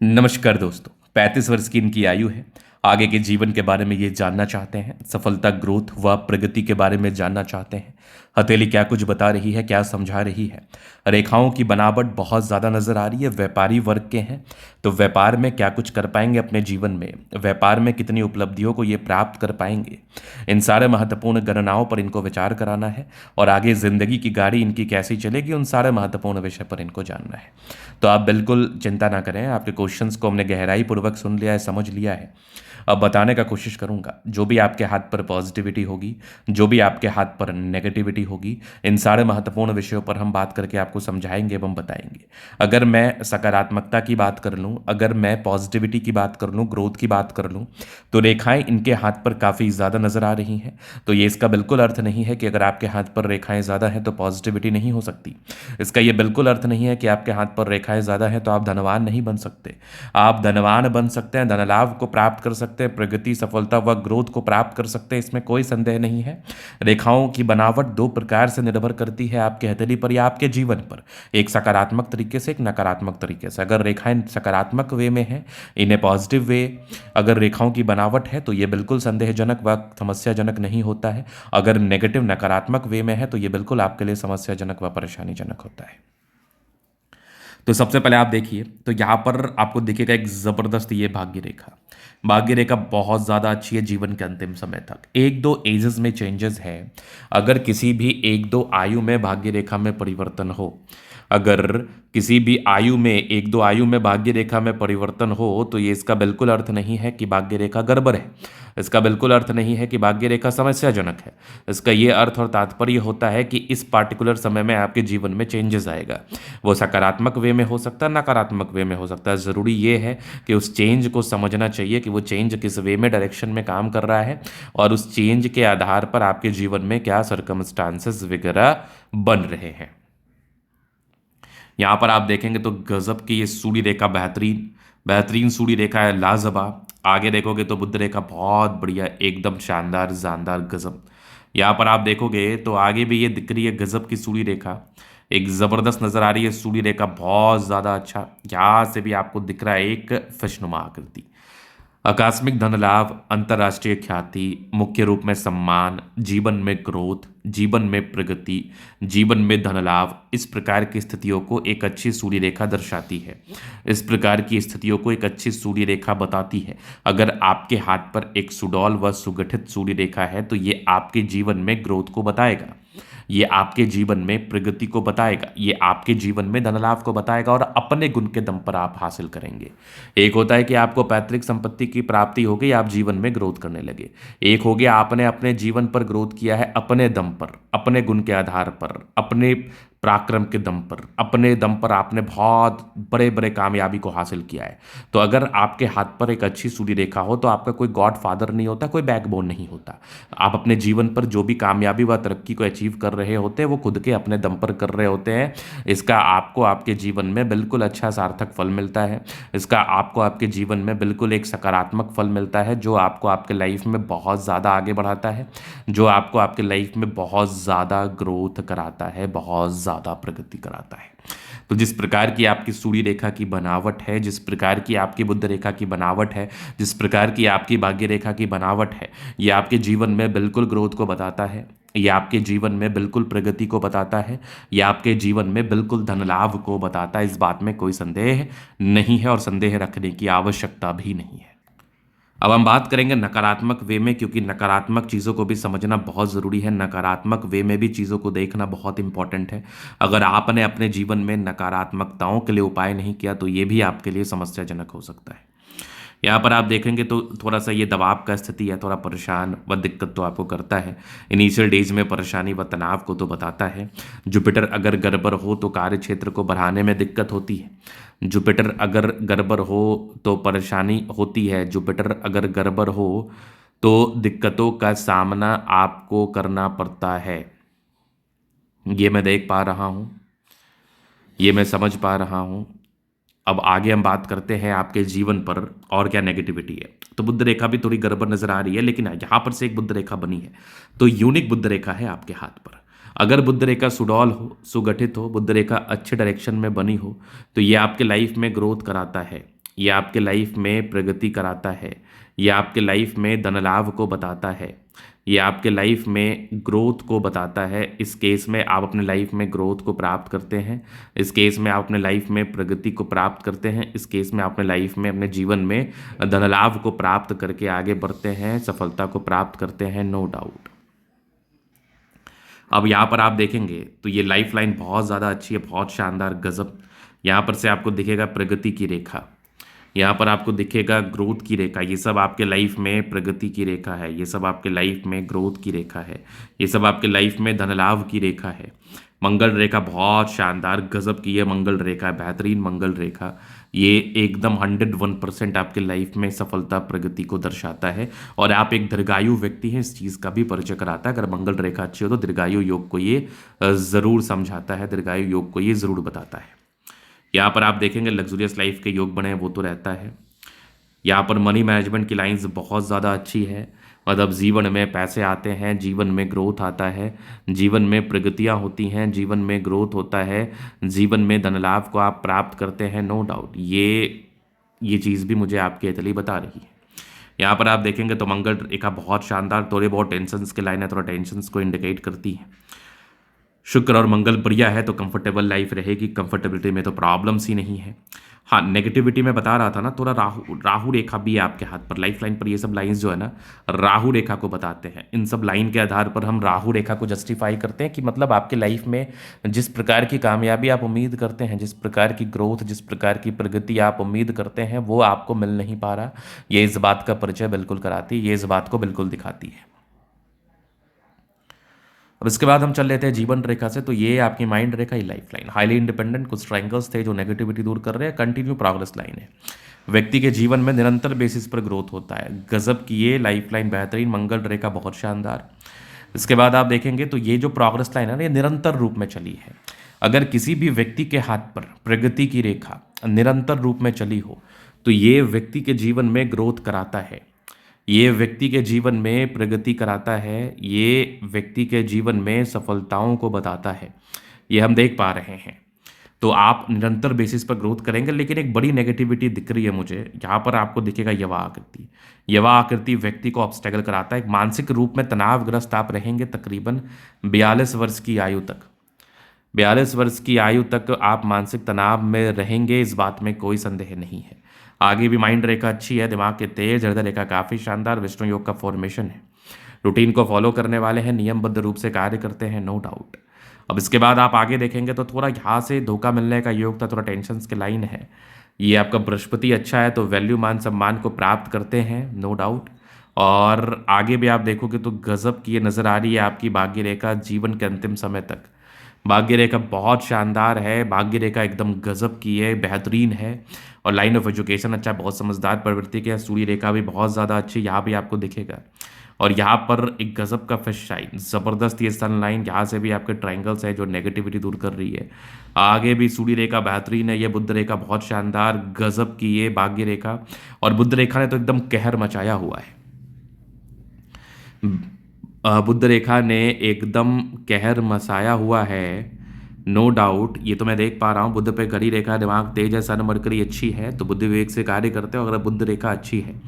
नमस्कार दोस्तों। 35 वर्ष की इनकी आयु है। आगे के जीवन के बारे में ये जानना चाहते हैं, सफलता, ग्रोथ व प्रगति के बारे में जानना चाहते हैं। हथेली क्या कुछ बता रही है, क्या समझा रही है। रेखाओं की बनावट बहुत ज़्यादा नजर आ रही है। व्यापारी वर्ग के हैं तो व्यापार में क्या कुछ कर पाएंगे अपने जीवन में, व्यापार में कितनी उपलब्धियों को ये प्राप्त कर पाएंगे, इन सारे महत्वपूर्ण गणनाओं पर इनको विचार कराना है। और आगे जिंदगी की गाड़ी इनकी कैसी चलेगी, उन सारे महत्वपूर्ण विषय पर इनको जानना है। तो आप बिल्कुल चिंता ना करें, आपके क्वेश्चंस को हमने गहराई पूर्वक सुन लिया है, समझ लिया है। अब बताने का कोशिश करूंगा। जो भी आपके हाथ पर पॉजिटिविटी होगी, जो भी आपके हाथ पर नेगेटिविटी होगी, इन सारे महत्वपूर्ण विषयों पर हम बात करके आपको समझाएंगे एवं बताएंगे। अगर मैं सकारात्मकता की बात कर लूँ, अगर मैं पॉजिटिविटी की बात कर लूँ, ग्रोथ की बात कर लूँ, तो रेखाएं इनके हाथ पर काफ़ी ज़्यादा नज़र आ रही हैं। तो ये इसका बिल्कुल अर्थ नहीं है कि अगर आपके हाथ पर रेखाएं ज़्यादा हैं तो पॉजिटिविटी नहीं हो सकती। इसका ये बिल्कुल अर्थ नहीं है कि आपके हाथ पर रेखाएं ज़्यादा हैं तो आप धनवान नहीं बन सकते। आप धनवान बन सकते हैं, धनलाभ को प्राप्त कर सकते हैं, प्रगति, सफलता व ग्रोथ को प्राप्त कर सकते हैं, इसमें कोई संदेह नहीं है। रेखाओं की बनावट दो प्रकार से निर्भर करती है, आपके हथेली पर या आपके जीवन पर। एक सकारात्मक तरीके से, एक नकारात्मक तरीके से। अगर रेखाएं सकारात्मक वे में हैं, इन्हें पॉजिटिव वे अगर रेखाओं की बनावट है तो ये बिल्कुल संदेहजनक व समस्याजनक नहीं होता है। अगर नेगेटिव नकारात्मक वे में है तो ये बिल्कुल आपके लिए समस्याजनक व परेशानीजनक होता है। तो सबसे पहले आप देखिए, तो यहाँ पर आपको दिखेगा एक जबरदस्त ये भाग्य रेखा। भाग्य रेखा बहुत ज़्यादा अच्छी है जीवन के अंतिम समय तक। एक दो एजेस में चेंजेस है। अगर किसी भी एक दो आयु में भाग्य रेखा में परिवर्तन हो, अगर किसी भी आयु में एक दो आयु में भाग्य रेखा में परिवर्तन हो, तो ये इसका बिल्कुल अर्थ नहीं है कि भाग्य रेखा गड़बड़ है। इसका बिल्कुल अर्थ नहीं है कि भाग्य रेखा समस्याजनक है। इसका ये अर्थ और तात्पर्य होता है कि इस पार्टिकुलर समय में आपके जीवन में चेंजेस आएगा। वो सकारात्मक वे में हो सकता है, नकारात्मक वे में हो सकता है। ज़रूरी ये है कि उस चेंज को समझना चाहिए कि वो चेंज किस वे में, डायरेक्शन में काम कर रहा है, और उस चेंज के आधार पर आपके जीवन में क्या सर्कमस्टांसेस वगैरह बन रहे हैं। यहाँ पर आप देखेंगे तो गजब की ये सूर्य रेखा बेहतरीन बेहतरीन सूर्य रेखा है, लाजवाब। आगे देखोगे तो बुध रेखा बहुत बढ़िया, एकदम शानदार, जानदार, गजब। यहाँ पर आप देखोगे तो आगे भी ये दिख रही है गजब की सूर्य रेखा, एक ज़बरदस्त नज़र आ रही है सूर्य रेखा, बहुत ज़्यादा अच्छा। यहाँ से भी आपको दिख रहा है एक फिशनुमा आकृति। आकस्मिक धन लाभ, अंतर्राष्ट्रीय ख्याति, मुख्य रूप में सम्मान, जीवन में ग्रोथ, जीवन में प्रगति, जीवन में धन लाभ, इस प्रकार की स्थितियों को एक अच्छी सूर्य रेखा दर्शाती है। इस प्रकार की स्थितियों को एक अच्छी सूर्य रेखा बताती है। अगर आपके हाथ पर एक सुडौल व सुगठित सूर्य रेखा है तो ये आपके जीवन में ग्रोथ को बताएगा, ये आपके जीवन में प्रगति को बताएगा, ये आपके जीवन में धन लाभ को बताएगा, और अपने गुण के दम पर आप हासिल करेंगे। एक होता है कि आपको पैतृक संपत्ति की प्राप्ति हो गई, आप जीवन में ग्रोथ करने लगे। एक हो गया आपने अपने जीवन पर ग्रोथ किया है, अपने दम पर, अपने गुण के आधार पर, अपने पराक्रम के दम पर, अपने दम पर आपने बहुत बड़े बड़े कामयाबी को हासिल किया है। तो अगर आपके हाथ पर एक अच्छी सूर्य रेखा हो तो आपका कोई गॉड फादर नहीं होता, कोई बैकबोन नहीं होता। आप अपने जीवन पर जो भी कामयाबी व तरक्की को अचीव कर रहे होते हैं वो खुद के अपने दम पर कर रहे होते हैं। इसका आपको आपके जीवन में बिल्कुल अच्छा सार्थक फल मिलता है। इसका आपको आपके जीवन में बिल्कुल एक सकारात्मक फल मिलता है, जो आपको आपके लाइफ में बहुत ज़्यादा आगे बढ़ाता है, जो आपको आपके लाइफ में बहुत ज़्यादा ग्रोथ कराता है, बहुत ज़्यादा प्रगति कराता है। तो जिस प्रकार की आपकी सूर्य रेखा की बनावट है, जिस प्रकार की आपकी बुध रेखा की बनावट है, जिस प्रकार की आपकी भाग्य रेखा की बनावट है, ये आपके जीवन में बिल्कुल ग्रोथ को बताता है, ये आपके जीवन में बिल्कुल प्रगति को बताता है, ये आपके जीवन में बिल्कुल धन लाभ को बताता है। इस बात में कोई संदेह नहीं है और संदेह रखने की आवश्यकता भी नहीं है। अब हम बात करेंगे नकारात्मक वे में, क्योंकि नकारात्मक चीज़ों को भी समझना बहुत ज़रूरी है। नकारात्मक वे में भी चीज़ों को देखना बहुत इंपॉर्टेंट है। अगर आपने अपने जीवन में नकारात्मकताओं के लिए उपाय नहीं किया तो ये भी आपके लिए समस्याजनक हो सकता है। यहाँ पर आप देखेंगे तो थोड़ा सा ये दबाव का स्थिति है, थोड़ा परेशान व दिक्कत तो आपको करता है। इनिशियल डेज में परेशानी व तनाव को तो बताता है। जुपिटर अगर गड़बड़ हो तो कार्य क्षेत्र को बढ़ाने में दिक्कत होती है। जुपिटर अगर गड़बड़ हो तो परेशानी होती है। जुपिटर अगर गड़बड़ हो तो दिक्कतों का सामना आपको करना पड़ता है। ये मैं देख पा रहा हूँ, ये मैं समझ पा रहा हूँ। अब आगे हम बात करते हैं आपके जीवन पर और क्या नेगेटिविटी है। तो बुध रेखा भी थोड़ी गड़बड़ नजर आ रही है, लेकिन यहाँ पर से एक बुध रेखा बनी है तो यूनिक बुध रेखा है आपके हाथ पर। अगर बुध रेखा सुडौल हो, सुगठित हो, बुध रेखा अच्छे डायरेक्शन में बनी हो तो ये आपके लाइफ में ग्रोथ कराता है, ये आपके लाइफ में प्रगति कराता है, ये आपके लाइफ में धन लाभ को बताता है, ये आपके लाइफ में ग्रोथ को बताता है। इस केस में आप अपने लाइफ में ग्रोथ को प्राप्त करते हैं, इस केस में आप अपने लाइफ में प्रगति को प्राप्त करते हैं, इस केस में आप अपने लाइफ में अपने जीवन में धन लाभ को प्राप्त करके आगे बढ़ते हैं, सफलता को प्राप्त करते हैं, नो डाउट। अब यहाँ पर आप देखेंगे तो ये लाइफ लाइन बहुत ज़्यादा अच्छी है, बहुत शानदार, गजब। यहाँ पर से आपको दिखेगा प्रगति की रेखा, यहाँ पर आपको दिखेगा ग्रोथ की रेखा। ये सब आपके लाइफ में प्रगति की रेखा है, ये सब आपके लाइफ में ग्रोथ की रेखा है, ये सब आपके लाइफ में धन लाभ की रेखा है। मंगल रेखा बहुत शानदार, गजब की है मंगल रेखा, बेहतरीन मंगल रेखा। ये एकदम 101% आपके लाइफ में सफलता प्रगति को दर्शाता है। और आप एक दीर्घायु व्यक्ति हैं, इस चीज़ का भी परिचय कराता है। अगर मंगल रेखा अच्छी हो तो दीर्घायु योग को ये ज़रूर समझाता है, दीर्घायु योग को ये ज़रूर बताता है। यहाँ पर आप देखेंगे लग्जूरियस लाइफ के योग बने हैं, वो तो रहता है। यहाँ पर मनी मैनेजमेंट की लाइंस बहुत ज़्यादा अच्छी है, मतलब जीवन में पैसे आते हैं, जीवन में ग्रोथ आता है, जीवन में प्रगतियाँ होती हैं, जीवन में ग्रोथ होता है, जीवन में धन लाभ को आप प्राप्त करते हैं, नो डाउट। ये चीज़ भी मुझे आपकी अतली बता रही है। यहाँ पर आप देखेंगे तो मंगल रेखा बहुत शानदार, थोड़े बहुत टेंशन्स की लाइन है, थोड़ा टेंशन्स को इंडिकेट करती है। शुक्र और मंगल बढ़िया है तो कंफर्टेबल लाइफ रहेगी, कंफर्टेबिलिटी में तो प्रॉब्लम्स ही नहीं है। हाँ, नेगेटिविटी में बता रहा था ना, थोड़ा राहु रेखा भी है आपके हाथ पर, लाइफ लाइन पर। ये सब लाइंस जो है ना राहु रेखा को बताते हैं। इन सब लाइन के आधार पर हम राहु रेखा को जस्टिफाई करते हैं कि मतलब आपके लाइफ में जिस प्रकार की कामयाबी आप उम्मीद करते हैं, जिस प्रकार की ग्रोथ, जिस प्रकार की प्रगति आप उम्मीद करते हैं, वो आपको मिल नहीं पा रहा। ये इस बात का परिचय बिल्कुल कराती है, ये इस बात को बिल्कुल दिखाती है। अब इसके बाद हम चल लेते हैं जीवन रेखा से। तो ये आपकी माइंड रेखा ही लाइफ लाइन, हाईली इंडिपेंडेंट, कुछ ट्रायंगल्स थे जो नेगेटिविटी दूर कर रहे हैं, कंटिन्यू प्रोग्रेस लाइन है। व्यक्ति के जीवन में निरंतर बेसिस पर ग्रोथ होता है, गजब की ये लाइफ लाइन, बेहतरीन मंगल रेखा, बहुत शानदार। इसके बाद आप देखेंगे तो ये जो प्रोग्रेस लाइन है ना, ये निरंतर रूप में चली है। अगर किसी भी व्यक्ति के हाथ पर प्रगति की रेखा निरंतर रूप में चली हो तो ये व्यक्ति के जीवन में ग्रोथ कराता है, ये व्यक्ति के जीवन में प्रगति कराता है, ये व्यक्ति के जीवन में सफलताओं को बताता है। ये हम देख पा रहे हैं। तो आप निरंतर बेसिस पर ग्रोथ करेंगे, लेकिन एक बड़ी नेगेटिविटी दिख रही है मुझे। यहाँ पर आपको दिखेगा यवा आकृति। यवा आकृति व्यक्ति को ऑब्स्टेकल कराता है, एक मानसिक रूप में तनावग्रस्त आप रहेंगे तकरीबन 42 वर्ष की आयु तक। 42 वर्ष की आयु तक आप मानसिक तनाव में रहेंगे, इस बात में कोई संदेह नहीं है। आगे भी माइंड रेखा अच्छी है, दिमाग के तेज, हृदय रेखा काफ़ी शानदार, विष्णु योग का फॉर्मेशन है। रूटीन को फॉलो करने वाले हैं, नियमबद्ध रूप से कार्य करते हैं, नो डाउट। अब इसके बाद आप आगे देखेंगे तो थोड़ा यहाँ से धोखा मिलने का योग था, थोड़ा टेंशन की लाइन है। ये आपका बृहस्पति अच्छा है तो वैल्यू मान सम्मान को प्राप्त करते हैं, नो डाउट। और आगे भी आप देखोगे तो गजब की ये नज़र आ रही है आपकी भाग्य रेखा जीवन के अंतिम समय तक। भाग्य रेखा बहुत शानदार है, भाग्य रेखा एकदम गजब की है, बेहतरीन है। और लाइन ऑफ एजुकेशन अच्छा, बहुत समझदार प्रवृत्ति के है। सूर्य रेखा भी बहुत ज़्यादा अच्छी यहाँ भी आपको दिखेगा। और यहाँ पर एक गजब का फिश शाइन, ज़बरदस्त ये सन लाइन, यहाँ से भी आपके ट्राइंगल्स है जो नेगेटिविटी दूर कर रही है। आगे भी सूर्य रेखा बेहतरीन है, ये बुध रेखा बहुत शानदार, गजब की ये भाग्य रेखा। और बुध रेखा ने तो एकदम कहर मचाया हुआ है, बुध रेखा ने एकदम कहर मचाया हुआ है, नो डाउट। ये तो मैं देख पा रहा हूँ। बुध पे घड़ी रेखा, दिमाग तेज है, सन मरकरी अच्छी है तो बुद्धि विवेक से कार्य करते हो। अगर बुध रेखा अच्छी है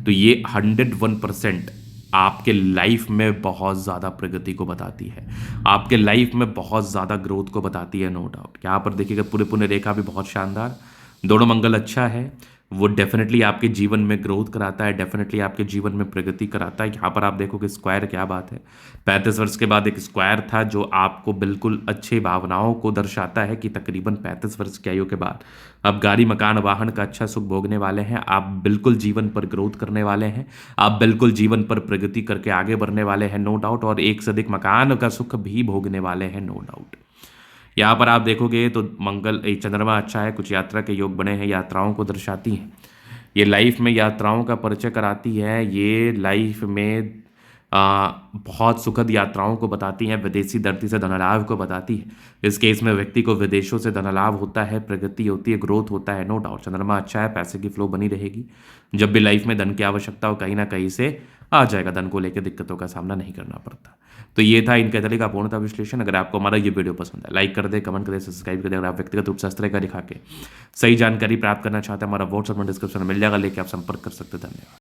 तो ये 101% आपके लाइफ में बहुत ज़्यादा प्रगति को बताती है, आपके लाइफ में बहुत ज़्यादा ग्रोथ को बताती है, नो डाउट। यहाँ पर देखिएगा पूरे पुण्य रेखा भी बहुत शानदार, दोनों मंगल अच्छा है, वो डेफिनेटली आपके जीवन में ग्रोथ कराता है, डेफिनेटली आपके जीवन में प्रगति कराता है। यहाँ पर आप देखोगे स्क्वायर, क्या बात है। 35 वर्ष के बाद एक स्क्वायर था जो आपको बिल्कुल अच्छी भावनाओं को दर्शाता है कि तकरीबन 35 वर्ष की आयु के बाद आप गाड़ी मकान वाहन का अच्छा सुख भोगने वाले हैं, आप बिल्कुल जीवन पर ग्रोथ करने वाले हैं, आप बिल्कुल जीवन पर प्रगति करके आगे बढ़ने वाले हैं, नो डाउट। और एक से अधिक मकान का सुख भी भोगने वाले हैं, नो डाउट। यहाँ पर आप देखोगे तो मंगल चंद्रमा अच्छा है, कुछ यात्रा के योग बने हैं, यात्राओं को दर्शाती हैं। ये लाइफ में यात्राओं का परिचय कराती है, ये लाइफ में बहुत सुखद यात्राओं को बताती हैं, विदेशी धरती से धनलाभ को बताती है। इस केस में व्यक्ति को विदेशों से धनलाभ होता है, प्रगति होती है, ग्रोथ होता है, नो डाउट। चंद्रमा अच्छा है, पैसे की फ्लो बनी रहेगी। जब भी लाइफ में धन की आवश्यकता हो कहीं ना कहीं से आ जाएगा, धन को लेकर दिक्कतों का सामना नहीं करना पड़ता। तो ये था इन कैथोलिक का पूर्णतः विश्लेषण। अगर आपको हमारा ये वीडियो पसंद है, लाइक कर दे, कमेंट कर दे, सब्सक्राइब कर दे। अगर आप व्यक्तिगत रूप से अस्त्र का दिखा के सही जानकारी प्राप्त करना चाहते हैं, हमारा व्हाट्सएप में डिस्क्रिप्शन में मिल जाएगा, लेके आप संपर्क कर सकते हैं। धन्यवाद।